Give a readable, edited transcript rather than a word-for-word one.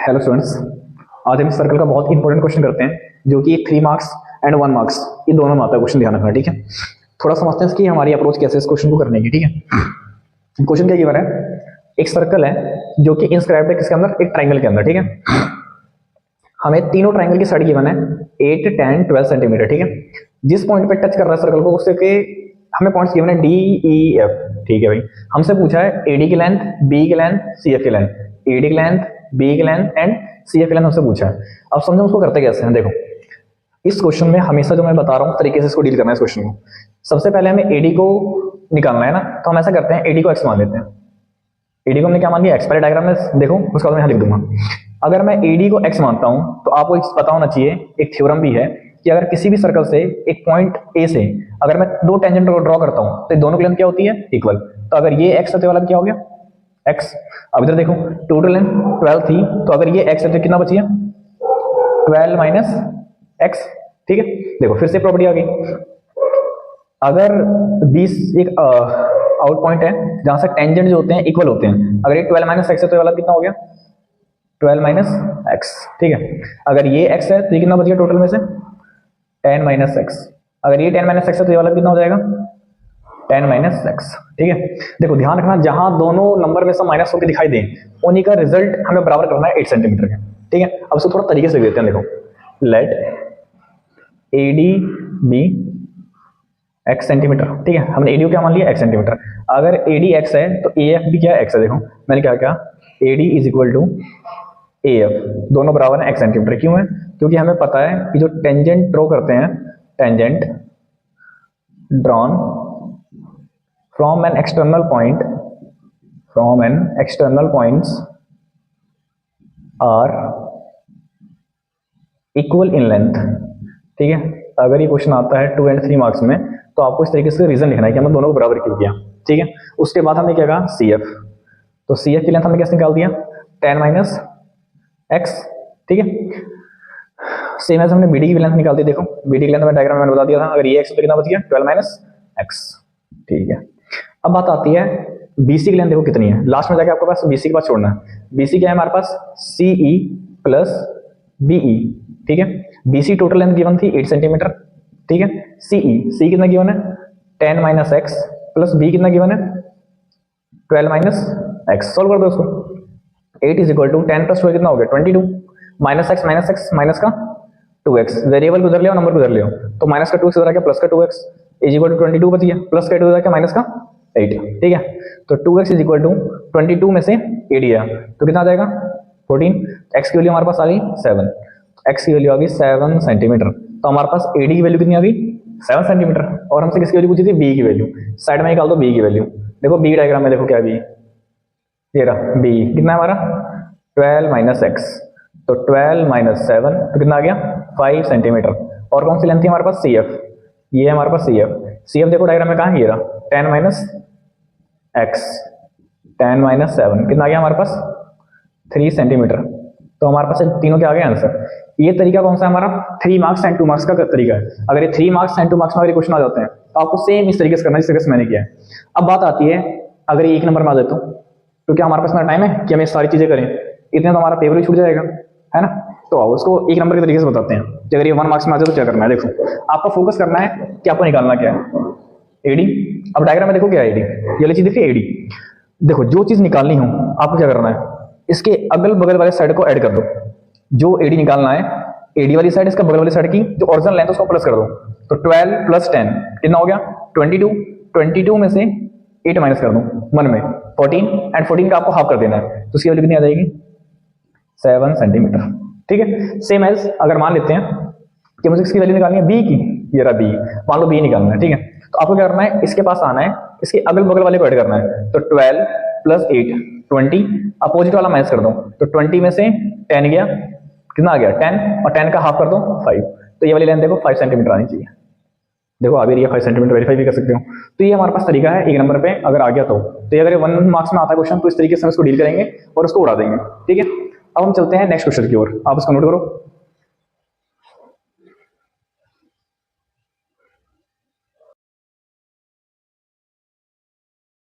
Hello students, आज हम इस सर्कल का बहुत इंपॉर्टेंट क्वेश्चन करते हैं जो कि 3 मार्क्स एंड 1 मार्क्स ये दोनों में आता है। क्वेश्चन ध्यान रखना, ठीक है। थोड़ा समझते हैं कि हमारी अप्रोच कैसे इस क्वेश्चन को करने की, ठीक है। क्वेश्चन क्या गिवन है, एक सर्कल है जो कि इंस्क्राइब्ड है किसके अंदर, एक ट्राइंगल के अंदर, ठीक है। हमें तीनों ट्राइंगल की साइड गिवन है 8, 10, 12 सेंटीमीटर, ठीक है। जिस पॉइंट पे टच कर रहा है सर्कल को उससे के हमें पॉइंट्स गिवन है डी ई एफ, ठीक है भाई। हमसे पूछा है एडी की लेंथ, बी की लेंथ, सी एफ की लेंथ, एडी की लेंथ, बी की लेंथ एंड सी एफ की लेंथ हमसे पूछा है। अब समझो उसको करते कैसे हैं। देखो इस क्वेश्चन में हमेशा जो मैं बता रहा हूँ तरीके से इसको डील करना है इस क्वेश्चन को। सबसे पहले हमें एडी को निकालना है ना, तो हम ऐसा करते हैं एडी को एक्स मान लेते हैं। एडी को हमने क्या मान लिया, एक्स। पहले डायग्राम में देखो उसका मैं यहाँ लिख दूंगा। अगर मैं एडी को एक्स मानता हूं तो आपको पता होना चाहिए, एक थ्योरम भी है कि अगर किसी भी सर्कल से एक पॉइंट ए से अगर मैं दो टेंजेंट को ड्रॉ करता हूं तो दोनों की लेंथ क्या होती है, इक्वल। तो अगर ये एक्स है तो वाला क्या हो गया, एक्स। अब इधर देखो टोटल लेंथ 12 थी, तो अगर ये एक्स है तो कितना बची है, 12 माइनस एक्स, ठीक है। देखो फिर से प्रॉपर्टी आ गई। अगर 20 एक आउट पॉइंट है जहां से टेंजेंट जो होते हैं इक्वल होते हैं, अगर ये 12 माइनस एक्स है तो ये वाला कितना हो गया, 12 माइनस एक्स, ठीक है। अगर ये x है तो ये कितना बच गया टोटल में से, 10 माइनस एक्स। अगर ये 10 माइनस एक्स है तो ये वाला कितना हो जाएगा, 10 माइनस एक्स, ठीक है। देखो ध्यान रखना, जहां दोनों नंबर में से माइनस होकर दिखाई दें उन्हीं का रिजल्ट हमें बराबर करना है 8 सेंटीमीटर का, ठीक है। अब इसको थोड़ा तरीके से देते हैं। देखो let A D be X centimetre, ठीक है। हमने एडी को क्या मान लिया, एक्स सेंटीमीटर। अगर एडी एक्स है तो ए एफ भी क्या है, एक्स है। देखो मैंने क्या क्या, AD is equal to A F, दोनों बराबर है एक्स सेंटीमीटर। क्यों है, क्योंकि हमें पता है कि जो टेंजेंट ड्रॉ करते हैं, tangent drawn from an external point, from an external points are equal in length, ठीक है। अगर ये क्वेश्चन आता है 2 एंड 3 मार्क्स में तो आपको इस तरीके से रीजन लिखना है कि हमने दोनों को बराबर क्यों किया, ठीक है। उसके बाद हमने क्या कहा, सी एफ। तो सी एफ की लेंथ हमने कैसे निकाल दिया, 10 माइनस एक्स, ठीक है। सेम एज हमने बीडी की लेंथ निकाल दी। देखो बीडी की लेंथ में डायग्राम में मैंने बता दिया था, अगर ये एक्स तो कितना बच गया, 12 माइनस एक्स, ठीक है। अब बात आती है बीसी की लेंथ, देखो कितनी है। लास्ट में जाके आपके पास बीसी के पास छोड़ना है। बीसी क्या है हमारे पास, सीई प्लस बीई, ठीक है। बीसी टोटल लेंथ गिवन थी 8 सेंटीमीटर, ठीक है। सी कितना गिवन है, 10 माइनस एक्स प्लस बी कितना गिवन है, 12 माइनस एक्स। सोल्व कर दो उसको। 8 इज इक्वल टू 10 प्लस 2 कितना हो गया, 22 माइनस एक्स माइनस का 2x। वेरिएबल को उधर ले आओ, नंबर को उधर ले आओ, तो माइनस का 2x इधर आ गया, प्लस का 2x इज इक्वल टू 22 बच गया, प्लस का 2 इधर आ गया, माइनस का 8, ठीक है। तो 2x इज इक्वल टू 22 में से 8 गया तो कितना आ जाएगा, 14। x की वैल्यू हमारे पास आ गई 7, x की वैल्यू आ गई 7 सेंटीमीटर। तो हमारे पास AD की वैल्यू कितनी आ गई, 7 सेंटीमीटर। और हमसे किसकी वैल्यू पूछी थी, B की वैल्यू। साइड में निकाल दो B की वैल्यू। देखो B डायग्राम में देखो क्या B, ये रहा B कितना है हमारा, 12 माइनस एक्स। तो 12 माइनस 7 तो कितना आ गया, 5 सेंटीमीटर। और कौन सी लेंथ थी हमारे पास, सी एफ। ये है हमारे पास सी एफ। सी एफ देखो डायग्राम में कहाँ है, ये रहा 10 माइनस एक्स, 10 माइनस 7 कितना आ गया हमारे पास, 3 सेंटीमीटर। तो हमारे पास तीनों के आ गए आंसर। ये तरीका कौन सा है हमारा, 3 मार्क्स एंड 2 मार्क्स का तरीका है। अगर ये 3 मार्क्स एंड 2 मार्क्स में अगर क्वेश्चन आ जाते हैं तो आपको सेम इस तरीके से करना है जिस तरीके से मैंने किया है। अब बात आती है, अगर ये 1 नंबर में आ जाता हूँ तो क्या हमारे पास इतना टाइम है कि हमें सारी चीजें करें, इतने तो हमारा पेपर ही छूट जाएगा, है ना। तो आओ उसको 1 नंबर के तरीके से बताते हैं कि अगर ये 1 मार्क्स में आ जाए तो क्या करना है। देखो आपका फोकस करना है कि आपको निकालना क्या है, एडी। अब डायग्राम में देखो क्या है एडी, ये वाली चीज देखिए एडी। देखो जो चीज निकालनी हो आपको क्या करना है, इसके अगल बगल वाले साइड को ऐड कर दो। जो एडी निकालना है, एडी वाली साइड इसका बगल वाली साइड की जो ओरिजिनल लेंथ है उसको प्लस कर दो। तो 12 प्लस 10 कितना हो गया, 22। 22 में से 8 माइनस कर दो, 1 में 14 एंड 14 का आपको हाफ कर देना है, तो उसकी वैल्यू कितनी आ जाएगी, 7 सेंटीमीटर, ठीक है। सेम एज अगर मान लेते हैं कि मुझे इसकी वैल्यू निकालनी है बी की, ये रहा बी, मान लो बी निकालना है, ठीक है। तो आपको क्या करना है, इसके पास आना है, इसके अगल बगल वाले को ऐड करना है। तो 12 प्लस 8 20, अपोजिट वाला माइनस कर दो। तो 20 में से 10 गया, कितना आ गया 10, और 10 का हाफ कर दो 5। तो ये वाली लेंथ देखो 5 सेंटीमीटर आनी चाहिए। देखो आ भी रही है 5 सेंटीमीटर, वेरीफाई भी कर सकते हो। तो ये हमारे पास तरीका है 1 नंबर पे अगर आ गया तो ये अगर 1 मार्क्स में आता है क्वेश्चन तो इस तरीके से हम इसको डील करेंगे और उसको उड़ा देंगे, ठीक है। अब हम चलते हैं नेक्स्ट क्वेश्चन की ओर, आप इसको नोट करो।